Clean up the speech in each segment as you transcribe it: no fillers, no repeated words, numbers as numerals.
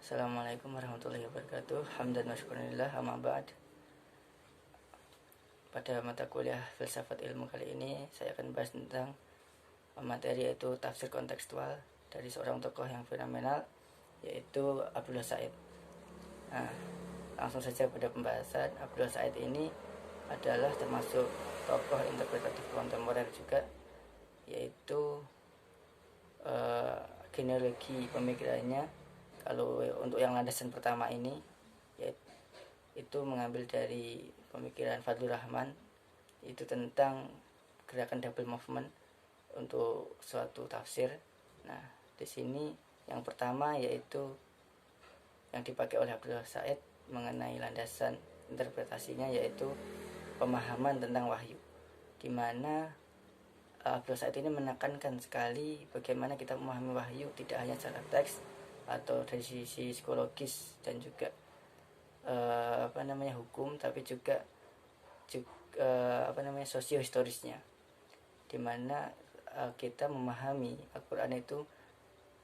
Assalamualaikum warahmatullahi wabarakatuh. Hamdan wa syukurillah, amma ba'd. Pada mata kuliah filsafat ilmu kali ini saya akan bahas tentang materi yaitu tafsir kontekstual dari seorang tokoh yang fenomenal, yaitu Abdullah Said. Nah, langsung saja pada pembahasan. Abdullah Said ini adalah termasuk tokoh interpretatif kontemporer juga, yaitu genealogi pemikirannya. Kalau untuk yang landasan pertama ini, yaitu mengambil dari pemikiran Fadlur Rahman, itu tentang gerakan double movement untuk suatu tafsir. Nah, di sini yang pertama yaitu yang dipakai oleh Abdullah Said mengenai landasan interpretasinya, yaitu pemahaman tentang wahyu, di mana Abdullah Said ini menekankan sekali bagaimana kita memahami wahyu tidak hanya secara teks atau dari sisi psikologis dan juga hukum, tapi juga sosiohistorisnya, di mana kita memahami Al-Quran itu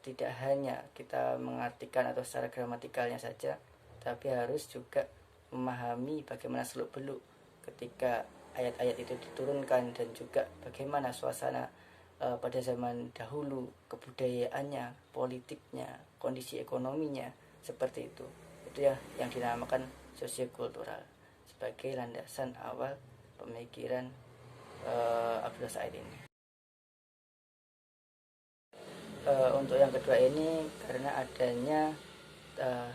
tidak hanya kita mengartikan atau secara gramatikalnya saja, tapi harus juga memahami bagaimana seluk-beluk ketika ayat-ayat itu diturunkan, dan juga bagaimana suasana pada zaman dahulu, kebudayaannya, politiknya, kondisi ekonominya, seperti itu. Itu ya yang dinamakan sosiokultural sebagai landasan awal pemikiran Abdullah Said ini. Untuk yang kedua ini karena adanya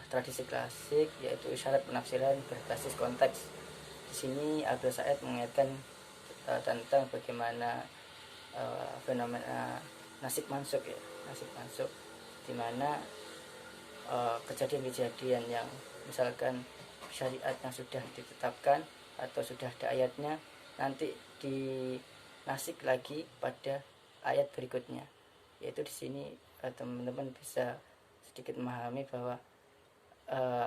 tradisi klasik, yaitu isyarat penafsiran berbasis konteks. Di sini Abdullah Said mengingatkan tentang bagaimana fenomena nasib mansuk, di mana kejadian-kejadian yang misalkan syariat yang sudah ditetapkan atau sudah ada ayatnya, nanti dinasik lagi pada ayat berikutnya. Yaitu di sini teman-teman bisa sedikit memahami bahwa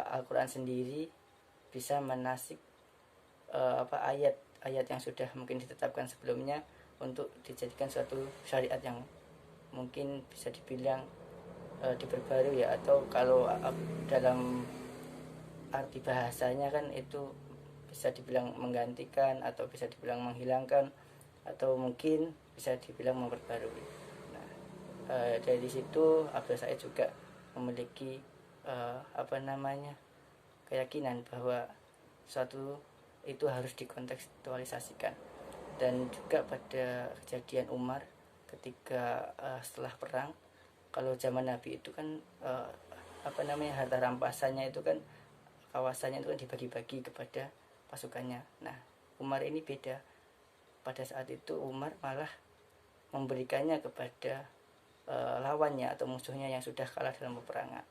Al-Quran sendiri bisa menasik ayat-ayat yang sudah mungkin ditetapkan sebelumnya untuk dijadikan suatu syariat yang mungkin bisa dibilang diperbarui, atau kalau dalam arti bahasanya kan itu bisa dibilang menggantikan, atau bisa dibilang menghilangkan, atau mungkin bisa dibilang memperbarui. Nah, dari situ Abdullah Said juga memiliki keyakinan bahwa suatu itu harus dikontekstualisasikan. Dan juga pada kejadian Umar ketika setelah perang, kalau zaman Nabi itu kan harta rampasannya itu kan, kawasannya itu kan dibagi-bagi kepada pasukannya. Nah, Umar ini beda. Pada saat itu Umar malah memberikannya kepada lawannya atau musuhnya yang sudah kalah dalam peperangan,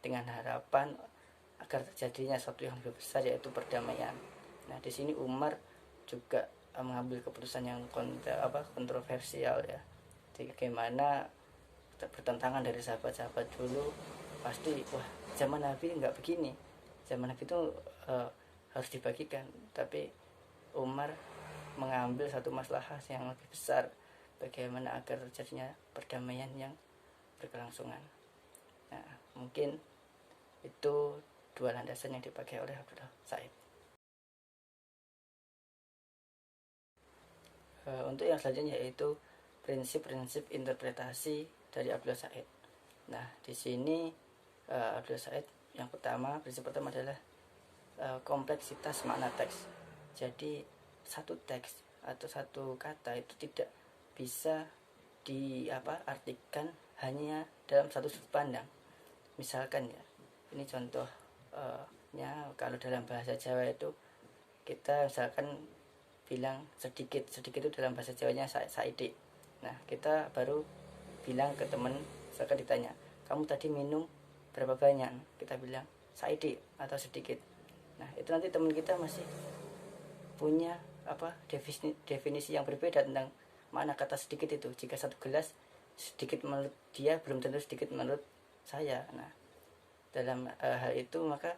dengan harapan agar terjadinya sesuatu yang lebih besar, yaitu perdamaian. Nah, di sini Umar juga mengambil keputusan yang kontroversial ya. Jadi bagaimana bertentangan dari sahabat-sahabat dulu, pasti zaman Nabi nggak begini, zaman Nabi itu harus dibagikan, tapi Umar mengambil satu maslahah yang lebih besar, bagaimana agar terjadinya perdamaian yang berkelangsungan. Nah, mungkin itu dua landasan yang dipakai oleh Abdullah Said. Untuk yang selanjutnya yaitu prinsip-prinsip interpretasi dari Abdullah Said. Nah, di sini Abdullah Said yang pertama, prinsip pertama adalah kompleksitas makna teks. Jadi satu teks atau satu kata itu tidak bisa diartikan hanya dalam satu sudut pandang. Misalkan ya, ini contohnya kalau dalam bahasa Jawa itu kita misalkan bilang sedikit itu dalam bahasa Jawanya saidik. Nah, kita baru bilang ke teman, misalkan ditanya, kamu tadi minum berapa banyak? Kita bilang saidik atau sedikit. Nah, itu nanti teman kita masih punya definisi yang berbeda tentang makna kata sedikit itu. Jika satu gelas sedikit menurut dia, belum tentu sedikit menurut saya. Nah, dalam hal itu maka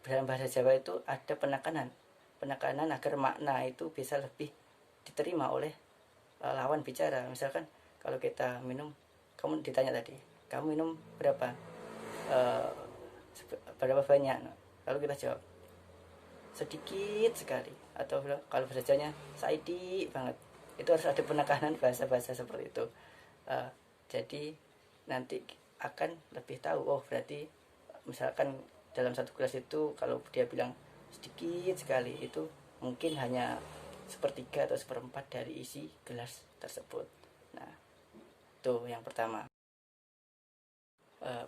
dalam bahasa Jawa itu ada penekanan agar makna itu bisa lebih diterima oleh lawan bicara. Misalkan kalau kita minum, kamu ditanya tadi, kamu minum berapa, uh, berapa banyak. Lalu kita jawab sedikit sekali, atau kalau bahasanya saidi banget. Itu harus ada penekanan bahasa-bahasa seperti itu. Jadi nanti akan lebih tahu, oh berarti misalkan dalam satu gelas itu kalau dia bilang sedikit sekali, itu mungkin hanya sepertiga atau seperempat dari isi gelas tersebut. Nah, itu yang pertama.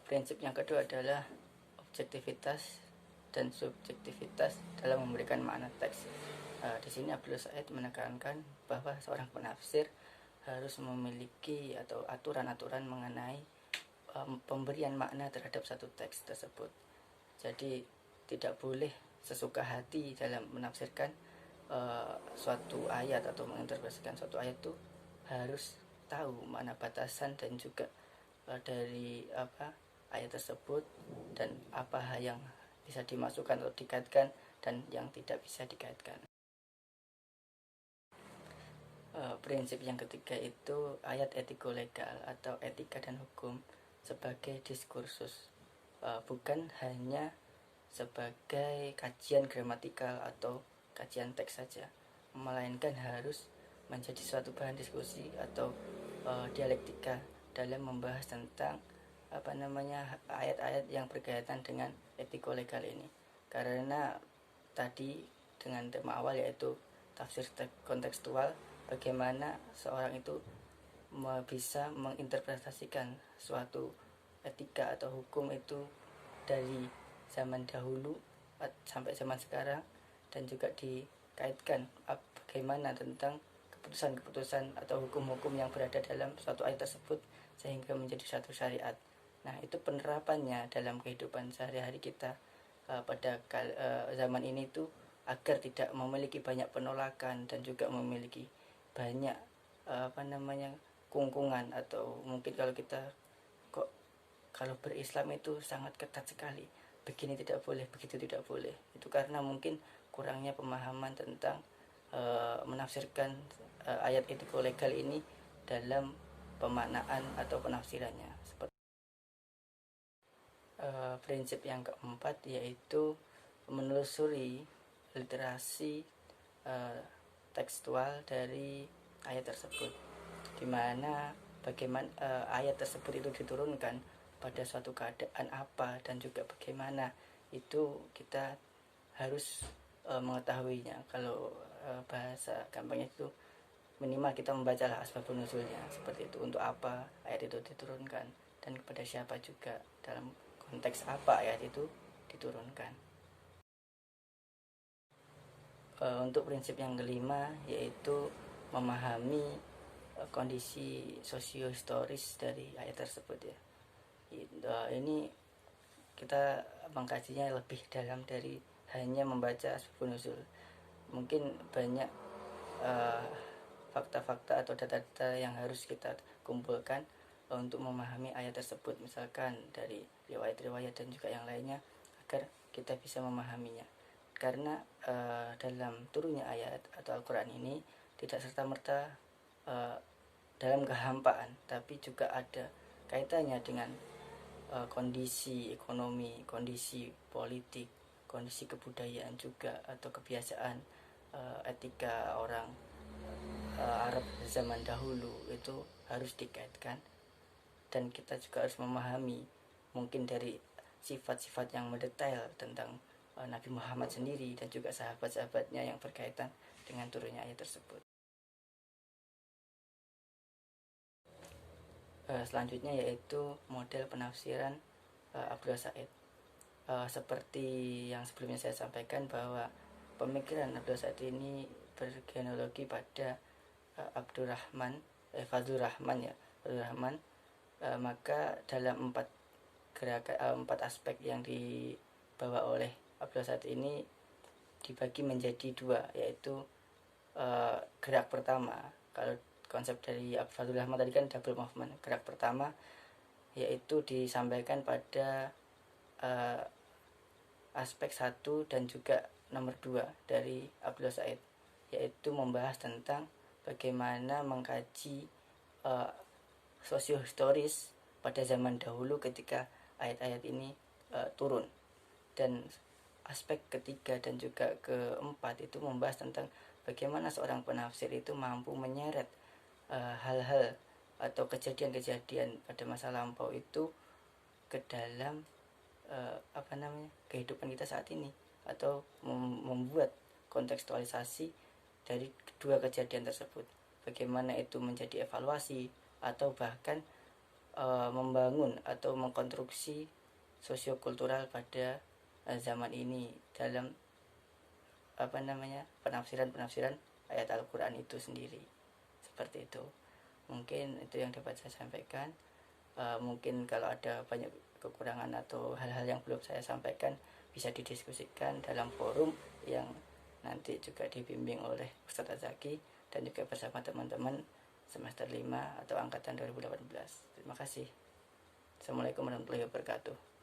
Prinsip yang kedua adalah objektivitas dan subjektivitas dalam memberikan makna teks. Di sini Abdul Said menekankan bahwa seorang penafsir harus memiliki atau aturan-aturan mengenai pemberian makna terhadap satu teks tersebut. Jadi tidak boleh sesuka hati dalam menafsirkan suatu ayat atau menginterpretasikan suatu ayat itu. Harus tahu mana batasan dan juga dari ayat tersebut, dan apa yang bisa dimasukkan atau dikaitkan dan yang tidak bisa dikaitkan. Prinsip yang ketiga itu ayat etiko-legal atau etika dan hukum sebagai diskursus, bukan hanya sebagai kajian gramatikal atau kajian teks saja, melainkan harus menjadi suatu bahan diskusi atau dialektika dalam membahas tentang ayat-ayat yang berkaitan dengan etiko-legal ini. Karena tadi dengan tema awal yaitu tafsir kontekstual, bagaimana seorang itu bisa menginterpretasikan suatu etika atau hukum itu dari zaman dahulu sampai zaman sekarang, dan juga dikaitkan bagaimana tentang keputusan-keputusan atau hukum-hukum yang berada dalam suatu ayat tersebut sehingga menjadi satu syariat. Nah, itu penerapannya dalam kehidupan sehari-hari kita pada zaman ini itu agar tidak memiliki banyak penolakan dan juga memiliki banyak kungkungan, atau mungkin kalau kita kalau berislam itu sangat ketat sekali, begini tidak boleh, begitu tidak boleh. Itu karena mungkin kurangnya pemahaman tentang menafsirkan ayat etiko legal ini dalam pemaknaan atau penafsirannya. Prinsip yang keempat yaitu menelusuri literasi tekstual dari ayat tersebut, di mana bagaimana ayat tersebut itu diturunkan pada suatu keadaan apa, dan juga bagaimana itu kita harus mengetahuinya. Kalau bahasa gampangnya itu minimal kita membacalah asbabun nuzulnya, seperti itu, untuk apa ayat itu diturunkan dan kepada siapa juga, dalam konteks apa ayat itu diturunkan. Untuk prinsip yang kelima yaitu memahami kondisi sosiohistoris dari ayat tersebut ya. Ini kita mengkajinya lebih dalam dari hanya membaca asbabun nuzul. Mungkin banyak fakta-fakta atau data-data yang harus kita kumpulkan untuk memahami ayat tersebut, misalkan dari riwayat-riwayat dan juga yang lainnya, agar kita bisa memahaminya. Karena dalam turunnya ayat atau Al-Quran ini tidak serta-merta dalam kehampaan, tapi juga ada kaitannya dengan kondisi ekonomi, kondisi politik, kondisi kebudayaan juga, atau kebiasaan etika orang Arab zaman dahulu itu harus dikaitkan. Dan kita juga harus memahami mungkin dari sifat-sifat yang mendetail tentang Nabi Muhammad sendiri dan juga sahabat-sahabatnya yang berkaitan dengan turunnya ayat tersebut. Selanjutnya yaitu model penafsiran Abdul Said. Seperti yang sebelumnya saya sampaikan bahwa pemikiran Abdul Said ini bergenealogi pada Fadzur Rahman. Maka dalam empat aspek yang dibawa oleh Abdul Said ini dibagi menjadi dua, yaitu gerak pertama. Kalau konsep dari Fadzur Rahman tadi kan double movement. Gerak pertama yaitu disampaikan pada aspek 1 dan juga nomor 2 dari Abdul Said, yaitu membahas tentang bagaimana mengkaji sosiohistoris pada zaman dahulu ketika ayat-ayat ini turun. Dan aspek ketiga dan juga keempat itu membahas tentang bagaimana seorang penafsir itu mampu menyeret hal-hal atau kejadian-kejadian pada masa lampau itu ke dalam kehidupan kita saat ini, atau membuat kontekstualisasi dari kedua kejadian tersebut, bagaimana itu menjadi evaluasi atau bahkan membangun atau mengkonstruksi sosiokultural pada zaman ini dalam penafsiran ayat Al-Quran itu sendiri. Seperti itu, mungkin itu yang dapat saya sampaikan. Mungkin kalau ada banyak kekurangan atau hal-hal yang belum saya sampaikan, bisa didiskusikan dalam forum yang nanti juga dibimbing oleh Ustadz Zaki dan juga bersama teman-teman semester 5 atau angkatan 2018. Terima kasih. Assalamualaikum warahmatullahi wabarakatuh.